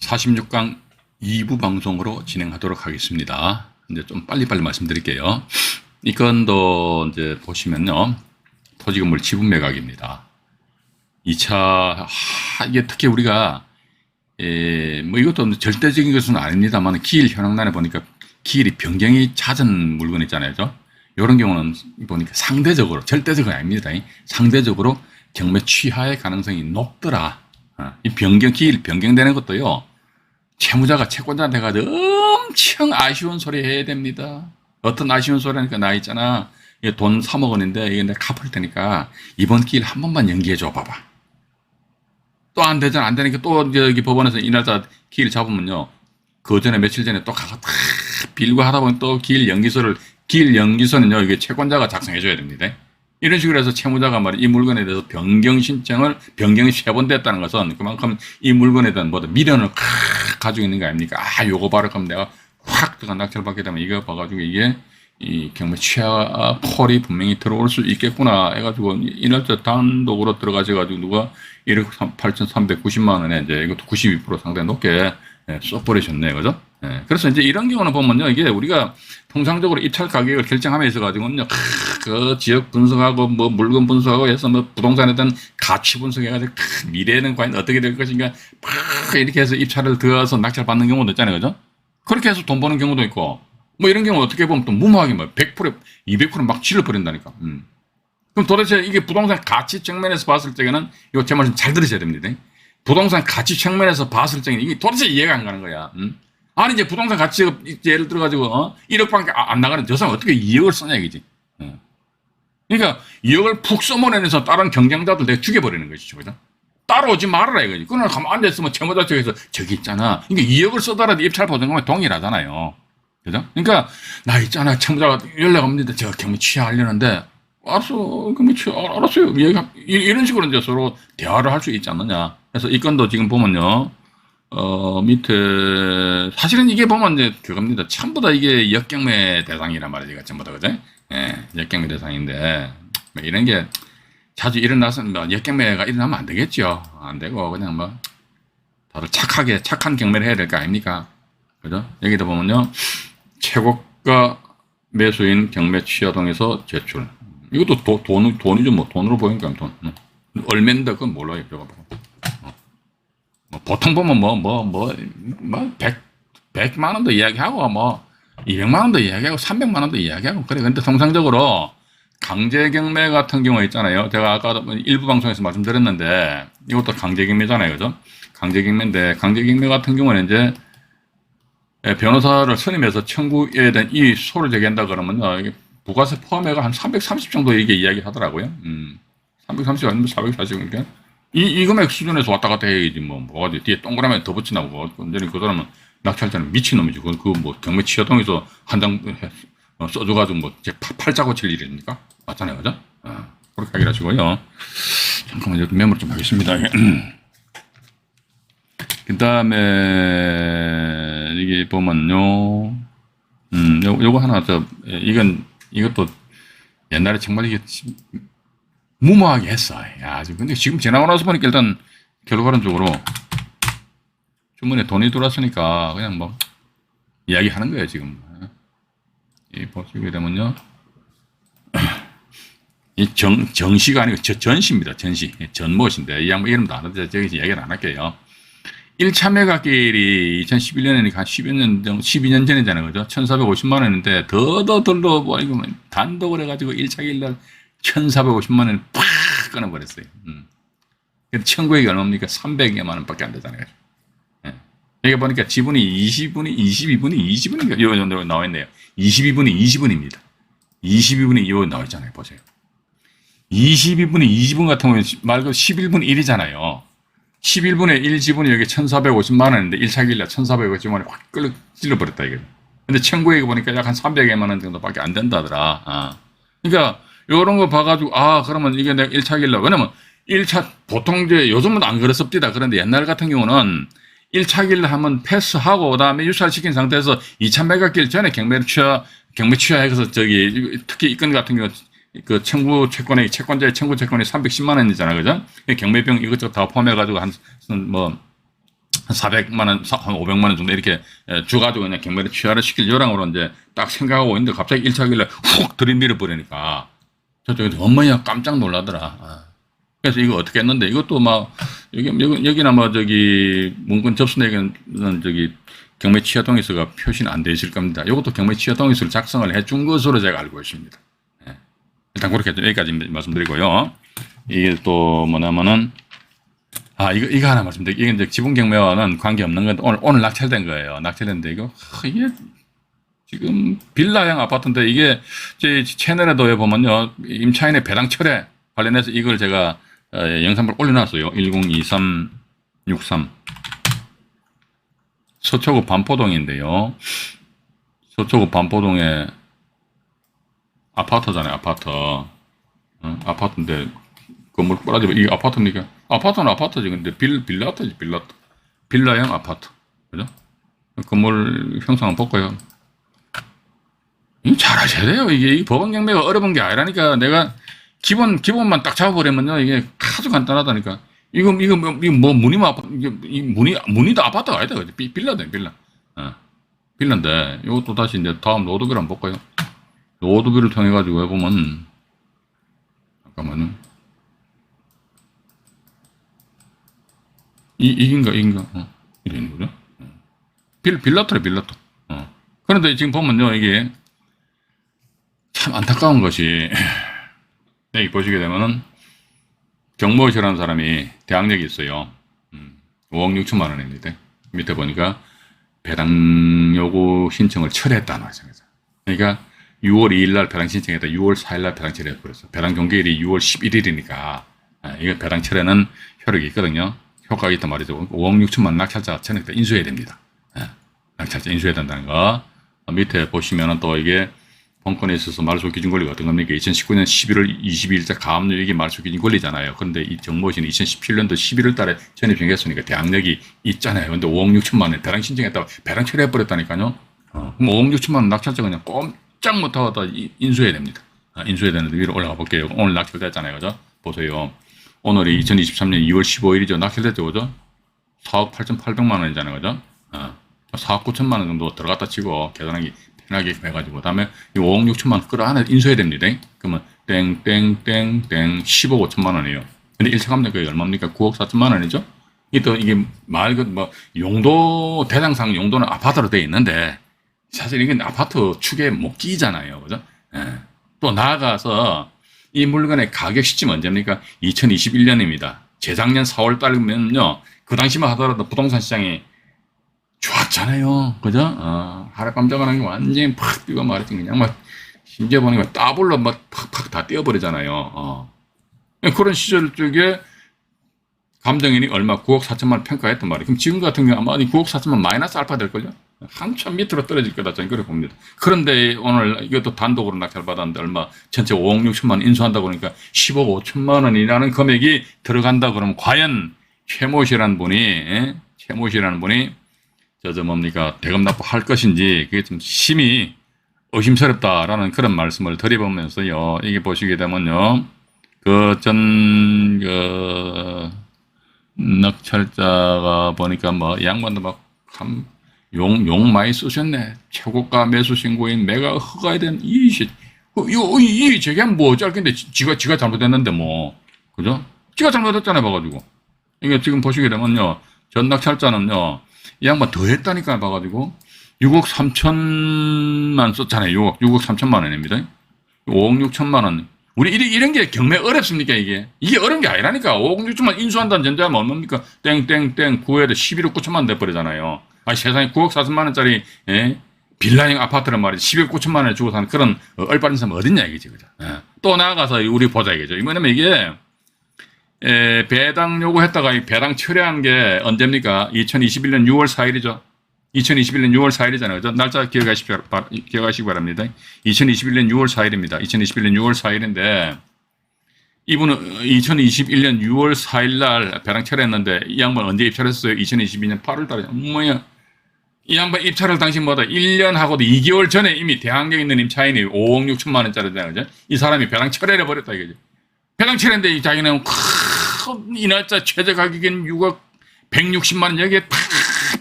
46강 2부 방송으로 진행하도록 하겠습니다. 이제 좀 빨리빨리 말씀드릴게요. 이 건도 이제 보시면요. 토지건물 지분 매각입니다. 2차, 이게 특히 우리가, 뭐 이것도 절대적인 것은 아닙니다만 기일 현황란에 보니까 기일이 변경이 잦은 물건 있잖아요. 이런 경우는 보니까 상대적으로, 절대적은 아닙니다. 상대적으로 경매 취하의 가능성이 높더라. 이 기일 변경되는 것도요. 채무자가 채권자한테 가서 엄청 아쉬운 소리 해야 됩니다. 어떤 아쉬운 소리니까 나 있잖아. 돈 3억 원인데 이게 내가 갚을 테니까 이번 기일 한 번만 연기해줘 봐봐. 또 안 되잖아. 안 되니까 또 여기 법원에서 이 날짜 기일 잡으면요. 그 전에 며칠 전에 또 가서 다 빌고 하다 보면 또 기일 연기서는요. 이게 채권자가 작성해줘야 됩니다. 이런 식으로 해서 채무자가 말이야 이 물건에 대해서 변경이 3번 됐다는 것은 그만큼 이 물건에 대한 미련을 가지고 있는 거 아닙니까? 요거 봐라. 그럼 내가 확 낙찰받게 되면 이거 봐가지고 이게 이 경매 취하 폴이 분명히 들어올 수 있겠구나 해가지고 이날짜 단독으로 들어가셔가지고 누가 1억 8,390만 원에 이제 이것도 92% 상당히 높게 써버리셨네. 그죠? 그래서 이제 이런 경우는 보면요. 이게 우리가 통상적으로 입찰 가격을 결정함에 있어가지고는요. 그 지역 분석하고 뭐 물건 분석하고 해서 뭐 부동산에 대한 가치 분석해가지고 미래는 과연 어떻게 될 것인가 막 이렇게 해서 입찰을 들어가서 낙찰 받는 경우도 있잖아요. 그죠? 그렇게 해서 돈 버는 경우도 있고 뭐 이런 경우 어떻게 보면 또 무모하게 뭐 100%, 200%막 질러버린다니까. 그럼 도대체 이게 부동산 가치 측면에서 봤을 적에는 이거 제 말 좀 잘 들으셔야 됩니다. 부동산 가치 측면에서 봤을 적에는 이게 도대체 이해가 안 가는 거야. 아니 이제 부동산 가치가 예를 들어가지고 1억밖에 안 나가는 저 사람 어떻게 2억을 쓰냐 이거지. 그러니까 2억을 푹 써먹어내면서 다른 경쟁자들 내가 죽여버리는 것이죠. 그죠? 따라오지 말아라 이거지. 그러나 가만 앉아있으면 채무자 쪽에서 저기 있잖아. 그러니까 2억을 쓰더라도 입찰 보증금에 동일하잖아요. 그죠? 그러니까 나 있잖아. 채무자가 연락 옵니다. 제가 경매 취하하려는데 알았어. 경매 알았어요. 이런 식으로 이제 서로 대화를 할 수 있지 않느냐. 그래서 이 건도 지금 보면요. 밑에 사실은 이게 보면 이제 그겁니다. 전부 다 이게 역경매 대상이란 말이지. 전부 다 그죠? 역경매 대상인데 뭐 이런 게 자주 일어나서는 뭐 역경매가 일어나면 안 되겠죠. 안 되고 그냥 뭐 다들 착한 경매를 해야 될 거 아닙니까? 그죠? 여기다 보면요. 최고가 매수인 경매 취하동에서 제출. 이것도 돈이죠. 뭐 돈으로 보니까 돈. 얼마인데 그건 몰라요. 저거 보고. 보통 보면 100만 원도 이야기하고 200만 원도 이야기하고 300만 원도 이야기하고 그래. 근데 통상적으로 강제경매 같은 경우 있잖아요. 제가 아까 일부 방송에서 말씀드렸는데 이것도 강제경매잖아요. 그죠? 강제경매인데 강제경매 같은 경우는 이제 변호사를 선임해서 청구에 대한 이 소를 제기한다 그러면요. 이게 부가세 포함해가 한 330 정도 이게 이야기하더라고요. 330 아니면 440 그러니까. 이 금액 수준에서 왔다 갔다 해야지, 뭐가 뒤에 동그라미 더 붙이나고, 완전히 그 사람은 낙찰자는 미친놈이지. 경매 취하동에서 한 장 써줘가지고 제 팔자고 칠 일입니까? 맞잖아요, 그죠? 그렇게 하기로 하시고요. 잠깐만, 여기 메모를 좀 하겠습니다. 그 다음에, 이게 보면요. 요거 하나, 이것도 옛날에 정말 이게, 무모하게 했어. 근데 지금 지나고 나서 보니까 일단 결과론적으로 주문에 돈이 들어왔으니까 그냥 이야기 하는 거예요, 지금. 이 보시게 되면요. 이 정시가 아니고 전시입니다, 전시. 전못인데, 이 양반 이름도 안 하는데, 저기서 이야기를 안 할게요. 1차 매각일이 2011년이니까 한 12년 전이잖아요, 그죠? 1,450만 원인데, 더러 단독을 해가지고 1차 일날 1,450만 원을 팍 끊어버렸어요. 청구액이 얼마입니까? 300여만 원밖에 안 되잖아요. 여기 보니까 지분이 22분인가? 요 정도 나와 있네요. 22분이 20원입니다. 22분이 요 나와 있잖아요. 보세요. 22분이 20원 같은 경우는 말고 11분이 1이잖아요. 11분의 1 지분이 여기 1,450만 원인데 1차 길래 1,450만 원이 확 찔러버렸다, 이거. 근데 청구액이 보니까 약 한 300여만 원 정도밖에 안 된다더라. 그러니까 요런 거 봐가지고, 그러면 이게 내가 1차 길래. 왜냐면 1차, 보통 이제 요즘은 안 그랬습니다. 그런데 옛날 같은 경우는 1차 길래 하면 패스하고, 그 다음에 유찰시킨 상태에서 2차 매각길 전에 경매 취하해서 특히 이 건 같은 경우, 그 채권자의 청구 채권이 310만 원이잖아. 그죠? 경매병 이것저것 다 포함해가지고 한 400만 원, 한 500만 원 정도 이렇게 주가지고 그냥 경매를 취하를 시킬 요량으로 이제 딱 생각하고 있는데 갑자기 1차길래 훅 들이밀어 버리니까 저쪽에서 엄마야 깜짝 놀라더라. 그래서 이거 어떻게 했는데 이것도 막 여기나 뭐 저기 문건 접수내기는 저기 경매 취하 동의서가 표시는 안 돼 있을 겁니다. 이것도 경매 취하 동의서를 작성을 해준 것으로 제가 알고 있습니다. 예. 일단 그렇게 여기까지 말씀드리고요. 이게 또 뭐냐면은 이거 하나 말씀드릴게요. 이게 이제 지분 경매와는 관계 없는 건데 오늘 낙찰된 거예요. 낙찰됐는데 이게 지금 빌라형 아파트인데 이게 제 채널에도 보면요 임차인의 배당 철회 관련해서 이걸 제가 영상을 올려놨어요. 102363 서초구 반포동인데요. 서초구 반포동에 아파트잖아요. 아파트인데 건물 뿌라지 이게 아파트입니까? 아파트는 아파트지. 근데 빌라트지 빌라트. 빌라형 아파트. 그죠? 건물 형상 한번 볼까요? 이거 잘 하셔야 돼요. 이게 법원 경매가 어려운 게 아니라니까. 내가 기본만 딱 잡아버리면요. 이게 아주 간단하다니까. 이거 뭐 문이도 아파트가 아니다. 그죠? 빌라다, 빌라. 빌라인데, 이것도 다시 이제 다음 로드뷰를 한번 볼까요? 로드뷰를 통해가지고 해보면, 잠깐만요. 이긴가? 이래 있는 거죠? 빌라토래, 빌라토. 그런데 지금 보면요, 이게 참 안타까운 것이, 여기 보시게 되면은, 정모시라는 사람이 대학력이 있어요. 5억 6천만 원입니다. 밑에 보니까 배당 요구 신청을 철회했다는 말씀이죠. 그러니까 6월 2일 날 배당 신청했다. 6월 4일 날 배당 철회해버렸어. 배당 종결일이 6월 11일이니까, 이거 배당 철회는 효력이 있거든요. 효과가 있단 말이죠. 5억 6천만 원 낙찰자 전액 다 인수해야 됩니다. 낙찰자 인수해야 된다는 거. 밑에 보시면은 또 이게 본건에 있어서 말소 기준 권리가 어떤 겁니까? 2019년 11월 22일자 가압류 이게 말소 기준 권리잖아요. 그런데 이 정모시는 2017년도 11월 달에 전입정했으니까 대항력이 있잖아요. 근데 5억 6천만 원에 배당 신청했다고 배당 처리해버렸다니까요. 그럼 5억 6천만 원 낙찰자 그냥 꼼짝 못하고 다 인수해야 됩니다. 인수해야 되는데 위로 올라가 볼게요. 오늘 낙찰됐잖아요. 그죠? 보세요. 오늘이 2023년 2월 15일이죠. 낙찰됐죠. 그죠? 4억 8,800만 원이잖아요. 그죠? 4억 9천만 원 정도 들어갔다 치고 계산하기 편하게 해가지고 다음에 5억 6천만 원 끌어안에 인수해야 됩니다. 그러면 땡땡땡땡 15억 5천만 원이에요. 근데 1차 감정가액이 얼마입니까? 9억 4천만 원이죠. 이게 용도 대상상 용도는 아파트로 되어 있는데 사실 이건 아파트 축에 못 끼잖아요. 그죠? 또 나아가서 이 물건의 가격 시점 언제입니까? 2021년입니다. 재작년 4월 달이면요. 그 당시만 하더라도 부동산 시장이 좋았잖아요. 그죠? 하락감정하는 게 완전히 팍 뛰고 말이지. 그냥 심지어 보니까 따블로 팍팍 다 떼어버리잖아요. 그런 시절 쪽에 감정인이 얼마 9억 4천만 원 평가했단 말이에요. 그럼 지금 같은 경우 아마 9억 4천만 마이너스 알파 될걸요? 한참 밑으로 떨어질 거다. 저는 그렇게 봅니다. 그런데 오늘 이것도 단독으로 낙찰받았는데 얼마 전체 5억 6천만 원 인수한다고 그러니까 10억 5천만 원이라는 금액이 들어간다 그러면 과연 최모 씨라는 분이 뭡니까 대금 납부할 것인지 그게 좀 심히 의심스럽다라는 그런 말씀을 드려보면서요. 이게 보시게 되면요. 낙찰자가 보니까 양반도 용 많이 쓰셨네. 최고가 매수 신고인 매가 허가에 대한 이의 제기하면 뭐 어쩔 건데 지가 잘못했는데 그죠? 지가 잘못했잖아요. 봐가지고 이게 지금 보시게 되면요. 전 낙찰자는요. 이 양반 더 했다니까 봐가지고 6억 3천만 썼잖아요. 6억 3천만 원입니다. 5억 6천만 원. 우리 이런 게 경매 어렵습니까? 이게 어려운 게 아니라니까. 5억 6천만 인수한다는 전제하면 뭡니까? 땡땡땡 9회에 11억 9천만 원 내버리잖아요. 세상에 9억 4천만 원짜리 빌라형 아파트란 말이지 11억 9천만 원에 주고 사는 그런 얼빠진 사람 어딨냐 이거지. 그죠? 또 나아가서 우리 보자 이거죠. 뭐냐면 이게 배당 요구했다가 배당 철회한 게 언제입니까? 2021년 6월 4일이죠. 2021년 6월 4일이잖아요. 그죠? 날짜 기억하시기 바랍니다. 2021년 6월 4일입니다. 2021년 6월 4일인데 이분은 2021년 6월 4일 날 배당 철회했는데 이 양반 언제 입찰했어요? 2022년 8월 달에. 이 양반 입찰을 당시보다 1년하고도 2개월 전에 이미 대항력 있는 임차인이 5억 6천만 원짜리잖아요. 그죠? 이 사람이 배당 철회를 해버렸다 이거죠. 배당 철회인데 자기는 이 날짜 최저 가격인 6억 160만 원 여기에 탁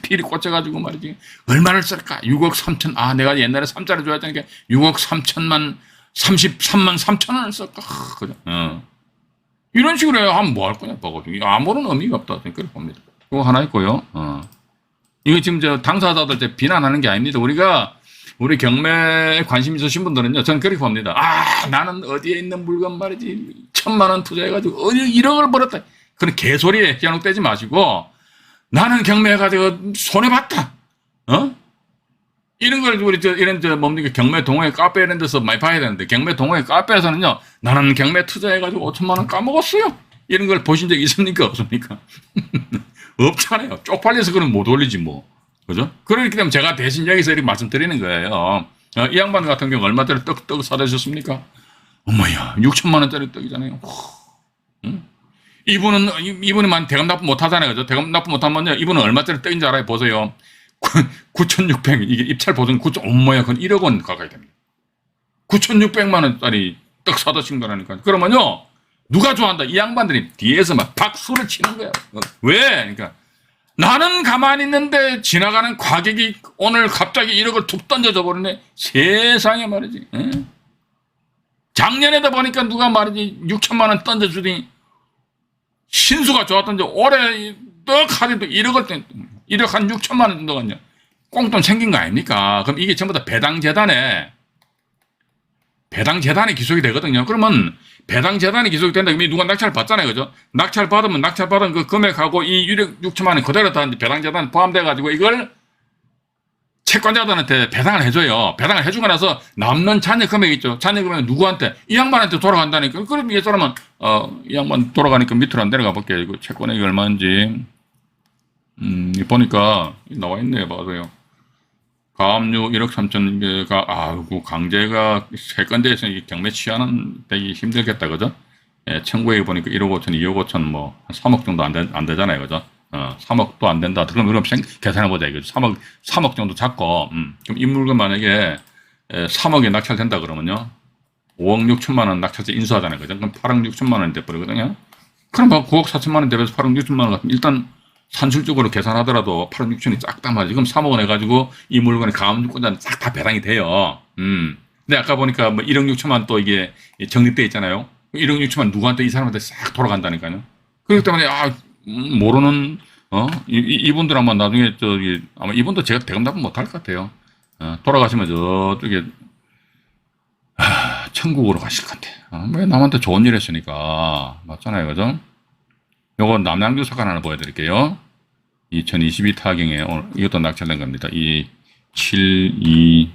필이 꽂혀가지고 말이지. 얼마를 쓸까? 6억 3천, 내가 옛날에 3자를 줘야 되니까 6억 3천만, 33만 3천 원을 쓸까? 그죠? 이런 식으로 해야 하면 뭐 할 거냐, 봐가지고. 아무런 의미가 없다. 그렇게 봅니다. 그거 하나 있고요. 이거 지금 당사자들 때 비난하는 게 아닙니다. 우리 경매에 관심 있으신 분들은요, 저는 그렇게 봅니다. 나는 어디에 있는 물건 말이지. 1,000만 원 투자해가지고, 1억을 벌었다. 그런 개소리에 현혹되지 마시고, 나는 경매해가지고 손해봤다. 이런 걸 우리 뭡니까 경매 동호회 카페 이런 데서 많이 봐야 되는데 경매 동호회 카페에서는요 나는 경매 투자해가지고 5천만 원 까먹었어요. 이런 걸 보신 적 있습니까 없습니까? 없잖아요. 쪽팔려서 그럼 못 올리지 뭐. 그죠? 그렇기 때문에 제가 대신 여기서 이렇게 말씀드리는 거예요. 이 양반 같은 경우 얼마짜리 떡 사다 주셨습니까? 어머야 6천만 원짜리 떡이잖아요. 이분은 대금 납부 못 하잖아요. 그죠? 대금 납부 못 하면요 이분은 얼마짜리 떡인지 알아요? 보세요. 9,600, 이게 입찰 보증 9천, 엄마야, 그건 1억 원 가까이 됩니다. 9,600만 원짜리 떡 사다 친 거라니까요. 그러면요, 누가 좋아한다? 이 양반들이 뒤에서 막 박수를 치는 거예요. 왜? 그러니까, 나는 가만히 있는데 지나가는 과객이 오늘 갑자기 1억을 툭 던져줘 버리네. 세상에 말이지. 작년에다 보니까 누가 말이지, 6천만 원 던져주더니, 신수가 좋았던지 올해 떡 하더라도 1억 한 6천만 원 정도가 꽁돈 생긴 거 아닙니까? 그럼 이게 전부 다 배당재단에 기속이 되거든요. 그러면 배당재단에 기속이 된다. 그러면 누가 낙찰을 받잖아요. 그죠? 낙찰 받은 그 금액하고 이 1억 6천만 원이 그대로 다 배당재단에 포함돼가지고 이걸 채권자들한테 배당을 해줘요. 배당을 해주고 나서 남는 잔여 금액 있죠. 잔여 금액은 누구한테? 이 양반한테 돌아간다니까. 그럼 이 사람은, 이 양반 돌아가니까 밑으로 안 내려가 볼게요. 이거 채권액이 얼마인지. 보니까 나와 있네요. 봐서요. 가압류 1억 3천가, 강제가 세 건대에서 경매 취하는 되기 힘들겠다. 그죠? 예, 청구액 보니까 1억 5천, 2억 5천, 뭐, 한 3억 정도 안 되잖아요. 그죠? 3억도 안 된다. 그럼 계산해보자. 이거죠. 3억 정도 잡고, 그럼 이 물건 만약에 3억에 낙찰된다 그러면요. 5억 6천만 원 낙찰자 인수하잖아요. 그죠? 그럼 8억 6천만 원이 돼버리거든요. 그럼 9억 4천만 원 대비해서 8억 6천만 원 같으면 일단 산술적으로 계산하더라도 8억 6천이 싹 다 맞지. 그럼 3억 원 해가지고 이 물건의 가압류권자는 싹 다 배당이 돼요. 근데 아까 보니까 뭐 1억 6천만 또 이게 적립돼 있잖아요. 1억 6천만 누구한테 이 사람한테 싹 돌아간다니까요. 그렇기 때문에 모르는 이분들 아마 나중에 아마 이분도 제가 대금 납부 못할 것 같아요. 돌아가시면 저쪽에 천국으로 가실 것 같아. 왜 남한테 좋은 일 했으니까 맞잖아요, 그죠? 요거 남양주 사건 하나 보여드릴게요. 2022 타경에 오늘 이것도 낙찰된 겁니다. 72076.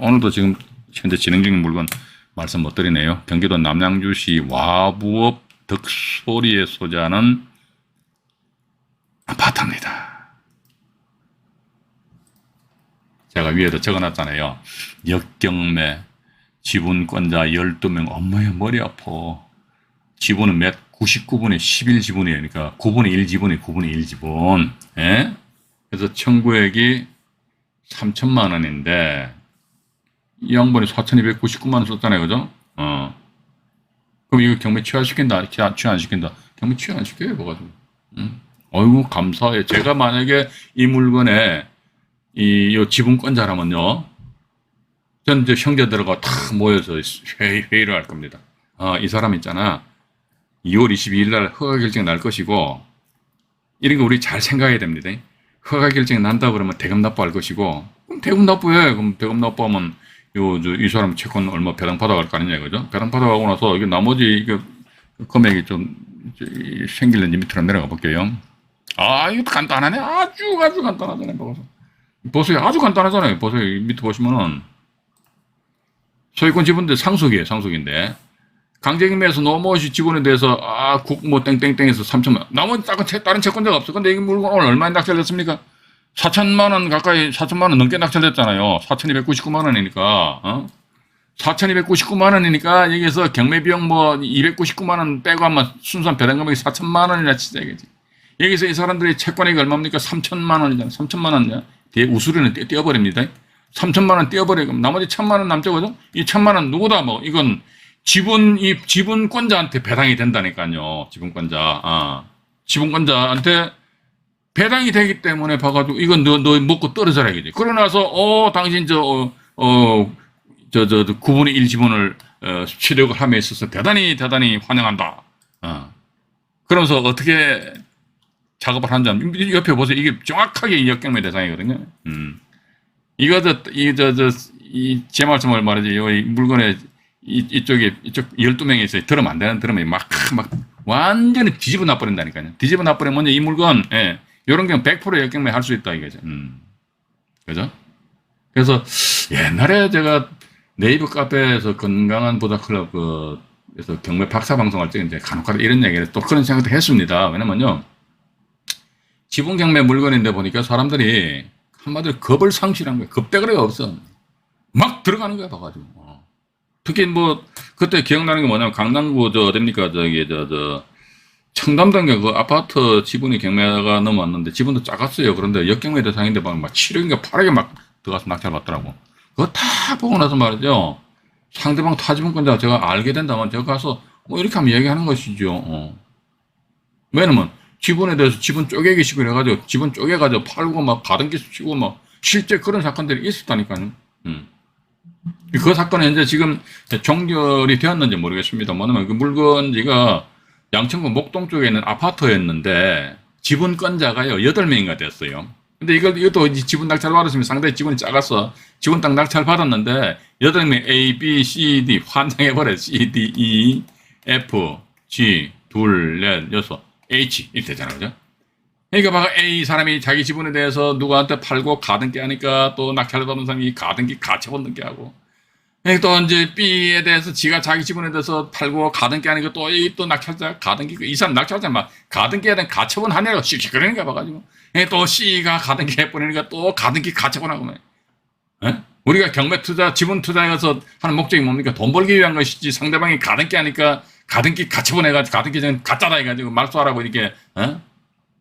오늘도 지금 현재 진행 중인 물건 말씀 못 드리네요. 경기도 남양주시 와부읍 덕소리에 소재하는 아파트입니다. 제가 위에도 적어놨잖아요. 역경매, 지분권자 12명, 엄마야 머리 아파. 지분은 99분의 11지분이에요. 그러니까 9분의 1 지분이 9분의 1 지분. 예? 그래서 청구액이 3천만 원인데 이 양반이 4,299만 원 썼잖아요. 그죠? 그럼 이거 경매 취하시킨다? 취하 안 시킨다? 경매 취하 안 시켜요. 뭐가지고. 어이구, 감사해. 제가 만약에 이 물건에 이 지분권자라면요. 전 이제 형제들과 다 모여서 회의를 할 겁니다. 이 사람 있잖아. 2월 22일 날 허가 결정 날 것이고, 이런 거 우리 잘 생각해야 됩니다. 허가 결정이 난다 그러면 대금 납부할 것이고, 그럼 대금 납부해. 그럼 대금 납부하면 이 사람 채권 얼마 배당 받아갈 거 아니냐, 그죠? 배당 받아가고 나서 이게 나머지 이게 금액이 좀 생길는지 밑으로 내려가 볼게요. 이거 간단하네. 아주 간단하잖아요. 보세요. 아주 간단하잖아요. 보세요. 밑에 보시면은 소유권 지분대 상속인데 강제경매에서 노무시 지분에 대해서 국뭐 땡땡땡에서 3천만 나머지 다른 채권자가 없어. 근데 이 물건 오늘 얼마에 낙찰됐습니까? 4천만 원 가까이 4천만 원 넘게 낙찰됐잖아요. 4,299만 원이니까 4,299만 원이니까 여기서 경매 비용 뭐 299만 원 빼고 하면 순수한 배당 금액이 4천만 원이나 치자겠지. 여기서 이 사람들의 채권액이 얼마입니까? 3천만 원이잖아. 3천만 원이야. 뒤에 우수리는 떼어버립니다. 3천만 원 떼어버리고 나머지 1,000만 원 남죠, 그죠? 이 1,000만 원 누구다 뭐 이건 지분권자한테 배당이 된다니까요. 지분권자. 지분권자한테 배당이 되기 때문에 봐가지고 이건 너 먹고 떨어져라 이거지. 그러고 나서 당신 구분의 1 지분을 취득을 함에 있어서 대단히 환영한다. 그러면서 어떻게 작업을 하는지 옆에 보세요. 이게 정확하게 역경매 대상이거든요. 제 말씀을 말하지. 이 물건에 이쪽 12명이 있어요. 들으면 안 되는 들으면 막 완전히 뒤집어 놔버린다니까요. 뒤집어 놔버리면 먼저 이 물건, 이런 경우 100% 역경매 할 수 있다 이거죠. 그죠? 그래서 옛날에 제가 네이버 카페에서 건강한 보다 클럽, 그래서 경매 박사 방송할 때 이제 간혹가다 이런 얘기를 또 그런 생각도 했습니다. 왜냐면요. 지분 경매 물건인데 보니까 사람들이 한마디로 겁을 상실한 거예요. 겁대가리가 없어. 막 들어가는 거야, 봐가지고. 특히 그때 기억나는 게 뭐냐면 강남구 어딥니까? 청담동에 그 아파트 지분이 경매가 넘어왔는데 지분도 작았어요. 그런데 역경매 대상인데 막 7억인가 8억에 막 들어가서 낙찰 받더라고. 그거 다 보고 나서 말이죠. 상대방 타지분권자가 제가 알게 된다면 제가 가서 이렇게 하면 얘기하는 것이죠. 왜냐면 지분에 대해서 지분 쪼개기식으로 해가지고 지분 쪼개가지고 팔고 막 가등기 치고 막 실제 그런 사건들이 있었다니까요. 그 사건은 현재 지금 종결이 되었는지 모르겠습니다. 뭐냐면 그 물건지가 양천구 목동 쪽에 있는 아파트였는데 지분권자가요 8명인가 됐어요. 근데 이것도 지분 낙찰 받았으면 상당히 지분이 작아서 지분 딱 낙찰 받았는데 8명 A, B, C, D 환장해버려. C, D, E, F, G, 둘, 넷, 여섯, H 이렇게 되잖아요. 그죠? 그러니까 막 A 사람이 자기 지분에 대해서 누구한테 팔고 가등기 하니까 또 낙찰을 받은 사람이 가등기 가처분 등기하고 또 이제 B에 대해서 지가 자기 지분에 대해서 팔고 가등기 하니까 또 낙찰자 가등기 이 사람 낙찰자 막 가등기에 대한 가처분 하냐고 씩씩거리는가 봐가지고 또 C가 가등기 해버리니까 또 가등기 가처분하고 우리가 경매 투자 지분 투자해서 하는 목적이 뭡니까? 돈 벌기 위한 것이지 상대방이 가등기 하니까 가등기 가처분해가지고 가등기 전 가짜다 해가지고 말소하라고 이렇게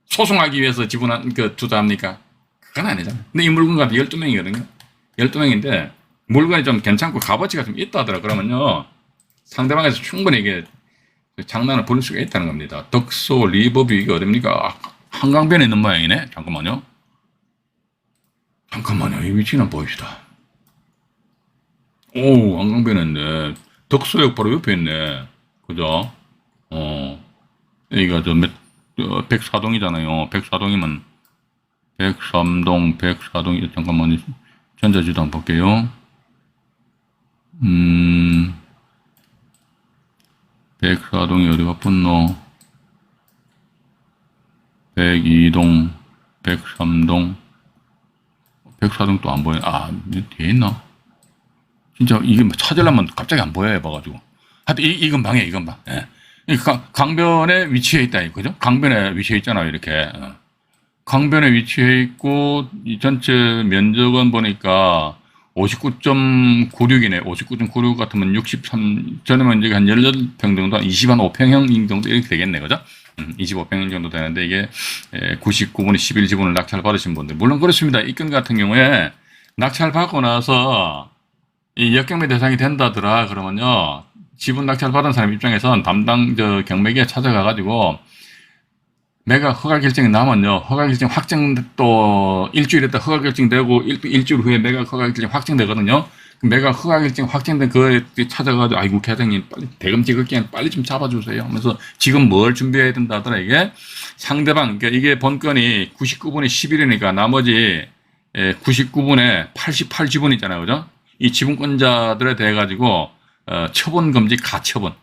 소송하기 위해서 지분 투자합니까? 그건 아니잖아요. 근데 이 물건 같은 12명이거든요. 12명인데 물건이 좀 괜찮고 값어치가 좀 있다 하더라. 그러면요. 상대방에서 충분히 이게 장난을 부릴 수가 있다는 겁니다. 덕소, 리버뷰 이게 어딥니까? 한강변에 있는 모양이네. 잠깐만요. 이 위치는 보입시다. 오, 한강변에 있네. 덕소역 바로 옆에 있네. 그죠? 여기가 104동이잖아요. 104동이면 103동, 104동이 잠깐만요. 전자지도 한번 볼게요. 104동이 어디가 붙노? 102동, 103동, 104동 또 안 보여. 뒤에 있나? 진짜 이게 찾으려면 갑자기 안 보여요, 봐가지고. 하여튼 이건 방이에요, 이건 방. 예. 강변에 위치해 있다, 그죠? 강변에 위치해 있잖아요, 이렇게. 강변에 위치해 있고, 이 전체 면적은 보니까 59.96이네. 59.96 같으면 63, 전에는 이제 한 18평 정도, 25평형 정도 이렇게 되겠네, 그죠? 25평형 정도 되는데, 이게 99분의 11지분을 낙찰 받으신 분들. 물론 그렇습니다. 이 건 같은 경우에 낙찰 받고 나서 이 역경매 대상이 된다더라, 그러면요. 지분 낙찰 받은 사람 입장에선 담당 경매기에 찾아가가지고, 매각 허가 결정이 나면요, 허가 결정 확정 또 일주일 있다 허가 결정되고 일주일 후에 매각 허가 결정 확정되거든요. 매각 허가 결정 확정된 그에 찾아가지고 아이고 계장님 빨리 대금 지급기한 빨리 좀 잡아주세요 하면서 지금 뭘 준비해야 된다 하더라. 이게 상대방, 그러니까 이게 본건이 99분의 11이니까 나머지 99분의 88지분이잖아요, 그죠? 이 지분권자들에 대해 가지고 처분금지 가처분.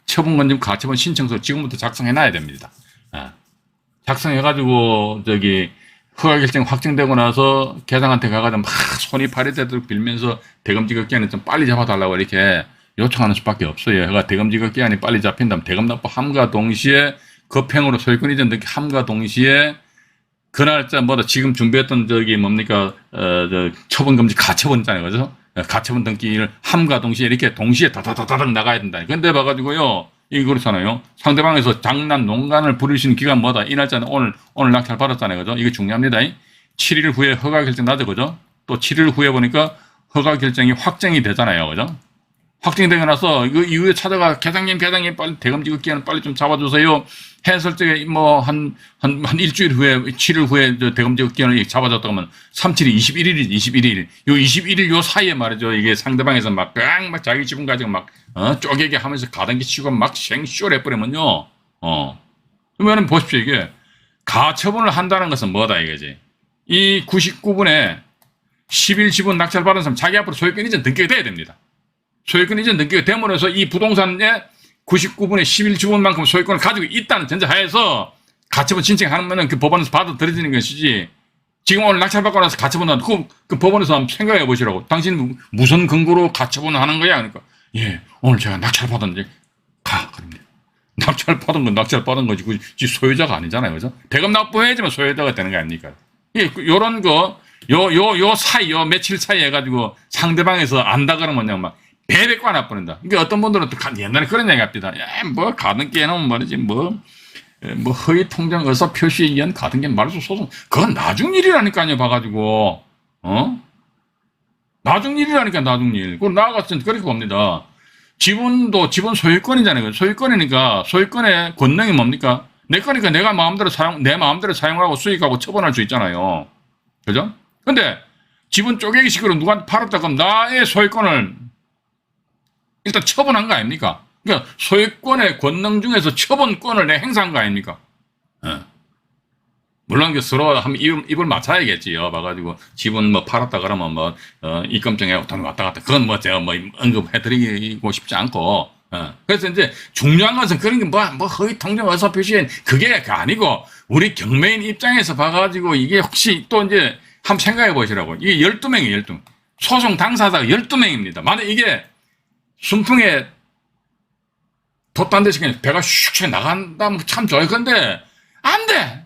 처분금지 가처분 신청서 지금부터 작성해놔야 됩니다. 작성해가지고 허가 결정 확정되고 나서 계장한테 가가지고 막 손이 파리되도록 빌면서 대금지급 기한을 좀 빨리 잡아달라고 이렇게 요청하는 수밖에 없어요. 그러니까 대금지급 기한이 빨리 잡힌다면 대금 납부 함과 동시에 급행으로 소유권 이전 등기 함과 동시에 그 날짜마다 지금 준비했던 처분금지 가처분이잖아요, 그죠? 가처분 등기를 함과 동시에 이렇게 동시에 다다다다닥 나가야 된다. 근데 봐가지고요, 이거 그렇잖아요. 상대방에서 장난, 농간을 부리시는 기간 뭐다. 이 날짜는 오늘 낙찰 받았잖아요, 그죠? 이거 중요합니다. 7일 후에 허가 결정 나죠, 그죠? 또 7일 후에 보니까 허가 결정이 확정이 되잖아요, 그죠? 확정되고 나서 그 이후에 찾아가 계장님 빨리 대검 지급기한은 빨리 좀 잡아주세요. 했을 때 뭐 한 일주일 후에 7일 후에 대검 지급기한을 잡아줬다고 하면 37이 21일 요 21일 요 사이에 말이죠. 이게 상대방에서 막 자기 지분 가지고 막 쪼개게 하면서 가당기 치고 막 생쇼를 해버리면요. 그러면 보십시오. 이게 가처분을 한다는 것은 뭐다 이거지. 이 99분에 10일 지분 낙찰받은 사람 자기 앞으로 소유권 이전 등기가 돼야 됩니다. 소유권 이전 등기가 됨으로써 이 부동산의 99분의 11 지분만큼 소유권을 가지고 있다는 전제하에서 가처분 신청하면 그 법원에서 받아들여지는 것이지. 지금 오늘 낙찰받고 나서 가처분한 그 법원에서 한번 생각해 보시라고. 당신 무슨 근거로 가처분을 하는 거야? 그러니까 예, 오늘 제가 낙찰받았는데 그럽니다. 낙찰받은 건 낙찰받은 거지. 그 소유자가 아니잖아요, 그죠? 대금 납부해야지만 소유자가 되는 거 아닙니까? 예, 요런 거 요 사이 요 며칠 사이 해가지고 상대방에서 안다 그러면 막 배백과 나버린다. 그러니까 어떤 분들은 또 옛날에 그런 얘기 합니다. 뭐 가등기 해놓으면 말이지 뭐 허위 통장 의사 표시에 의한 가등기 말소 소송 그건 나중 일이라니까요. 봐가지고 나중 일이라니까 나중 일. 그럼 나아가서 그렇게 봅니다. 지분 소유권이잖아요. 소유권이니까 소유권의 권능이 뭡니까? 내 거니까 내가 내 마음대로 사용하고 수익하고 처분할 수 있잖아요. 그죠? 근데 지분 쪼개기식으로 누구한테 팔았다 그럼 나의 소유권을 일단 처분한 거 아닙니까? 그러니까 소유권의 권능 중에서 처분권을 내 행사한 거 아닙니까? 물론 서로 한번 입을 맞춰야겠지요. 봐가지고 지분 뭐 팔았다 그러면 뭐 입금증에 돈 왔다 갔다 그건 뭐 제가 뭐 언급해드리고 싶지 않고. 그래서 이제 중요한 것은 그런 게 뭐 허위 통장 의사 표시엔 그게 아니고 우리 경매인 입장에서 봐가지고 이게 혹시 또 이제 한번 생각해 보시라고. 이게 12명이에요, 12명. 소송 당사자가 12명입니다. 만약 이게 순풍에 돛단 대신 그냥 배가 슉슉 나간다면 참 좋아요. 근데 안 돼.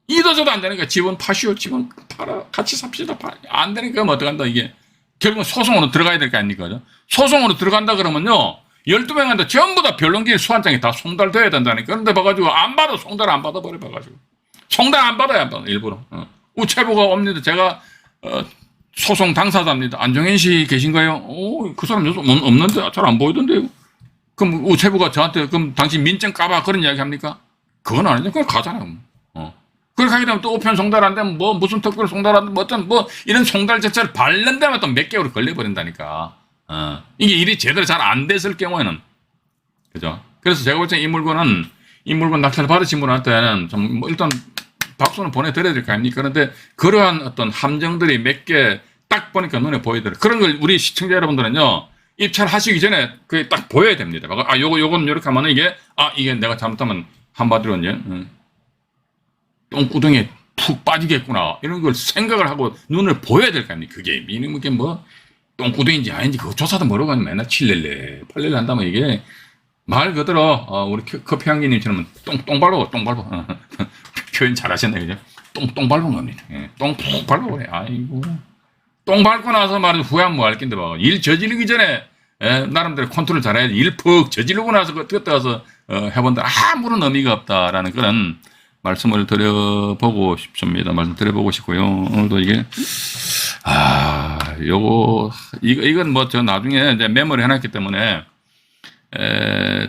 이도저도 안 되니까 지분 파시오. 지분 팔아. 같이 삽시다. 안 되니까 뭐 어떡한다 이게. 결국은 소송으로 들어가야 될 거 아닙니까? 그죠? 소송으로 들어간다 그러면요. 12명한테 전부 다 변론기일 수환장이 다 송달돼야 된다니까. 그런데 봐가지고 안 받아. 송달 안 받아버려 봐가지고. 송달 안 받아요. 안 받아. 일부러. 우체부가 옵니다. 제가 소송 당사자입니다. 안정현 씨 계신가요? 그 사람 요즘 없는데 잘 안 보이던데요. 그럼 우체부가 저한테 그럼 당신 민증 까봐 그런 이야기 합니까? 그건 아니죠. 그냥 가잖아요. 그렇게 하게 되면 또 우편 송달 안 되면 뭐 무슨 특별 송달 안 되면 어떤 뭐 이런 송달 자체를 밟는다면 또 몇 개월을 걸려버린다니까. 이게 일이 제대로 잘 안 됐을 경우에는. 그죠? 그래서 제가 볼 때 이 물건 낙찰 받으신 분한테는 좀 뭐 일단 박수는 보내드려야 될 거 아닙니까? 그런데 그러한 어떤 함정들이 몇 개 딱 보니까 눈에 보이더라고요. 그런 걸 우리 시청자 여러분들은요, 입찰하시기 전에 그게 딱 보여야 됩니다. 요건 요렇게 하면 이게 내가 잘못하면 한마디로 이제, 똥구덩이에 푹 빠지겠구나. 이런 걸 생각을 하고 눈을 보여야 될 거 아닙니까? 그게 미니멈게 뭐, 똥구덩이인지 아닌지 그거 조사도 모르고 맨날 7렐레, 8렐레 한다면 이게 말 그대로, 우리 커피향기님처럼 똥 밟아. 표현 잘하셨네, 그죠? 똥 밟은 겁니다. 예, 똥 푹 밟아버려. 아이고. 똥 밟고 나서 말이야 후회하면 뭐 할 낀데 봐. 일 저지르기 전에, 나름대로 컨트롤 잘해야지. 일 푹 저지르고 나서 그때 가서, 해본다. 아무런 의미가 없다라는 그런 말씀을 드려보고 싶습니다. 말씀 드려보고 싶고요. 오늘도 이게, 이건 뭐 저 나중에 이제 메모를 해놨기 때문에,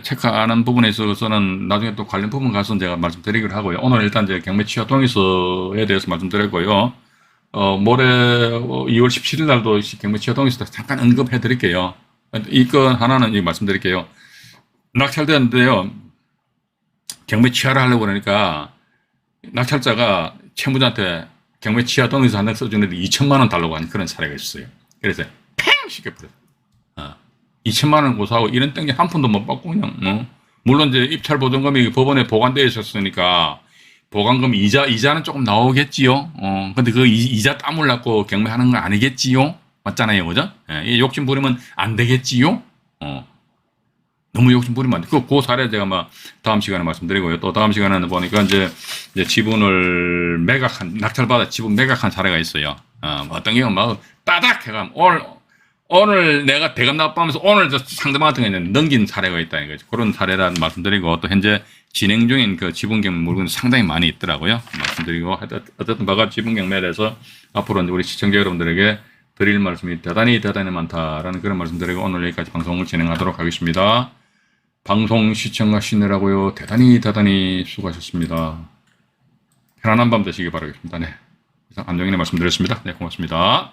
체크하는 부분에 있어서는 나중에 또 관련 부분 가서 제가 말씀드리기로 하고요. 오늘 일단 이제 경매 취하 동의서에 대해서 말씀드렸고요. 모레 2월 17일 날도 경매 취하 동의서 잠깐 언급해 드릴게요. 이 건 하나는 말씀드릴게요. 낙찰되는데요. 경매 취하를 하려고 그러니까 낙찰자가 채무자한테 경매 취하 동의서 한 장 써주는데 2천만 원 달라고 하는 그런 사례가 있어요. 그래서 팽! 시켜버려요. 2천만 원 고소하고 이런 땡이 한 푼도 못 받고 그냥 물론 이제 입찰 보증금이 법원에 보관되어 있었으니까 보관금 이자는 조금 나오겠지요. 근데 그 이자 땀을 낳고 경매하는 건 아니겠지요. 맞잖아요, 그죠? 이 욕심 부리면 안 되겠지요. 너무 욕심 부리면 안 돼. 그 사례 제가 다음 시간에 말씀드리고요. 또 다음 시간에는 보니까 이제 지분을 낙찰받아 지분 매각한 사례가 있어요. 어떤 경우는 따닥 해가 오늘 내가 대금 납부하면서 오늘 상대방 같은 경우에는 넘긴 사례가 있다는 거죠. 그런 사례라는 말씀드리고 또 현재 진행 중인 그 지분경매 물건이 상당히 많이 있더라고요. 말씀드리고 어쨌든 지분경매에 대해서 앞으로 우리 시청자 여러분들에게 드릴 말씀이 대단히 많다라는 그런 말씀드리고 오늘 여기까지 방송을 진행하도록 하겠습니다. 방송 시청하시느라고요. 대단히 수고하셨습니다. 편안한 밤 되시기 바라겠습니다. 네. 이상 안정인의 말씀드렸습니다. 네, 고맙습니다.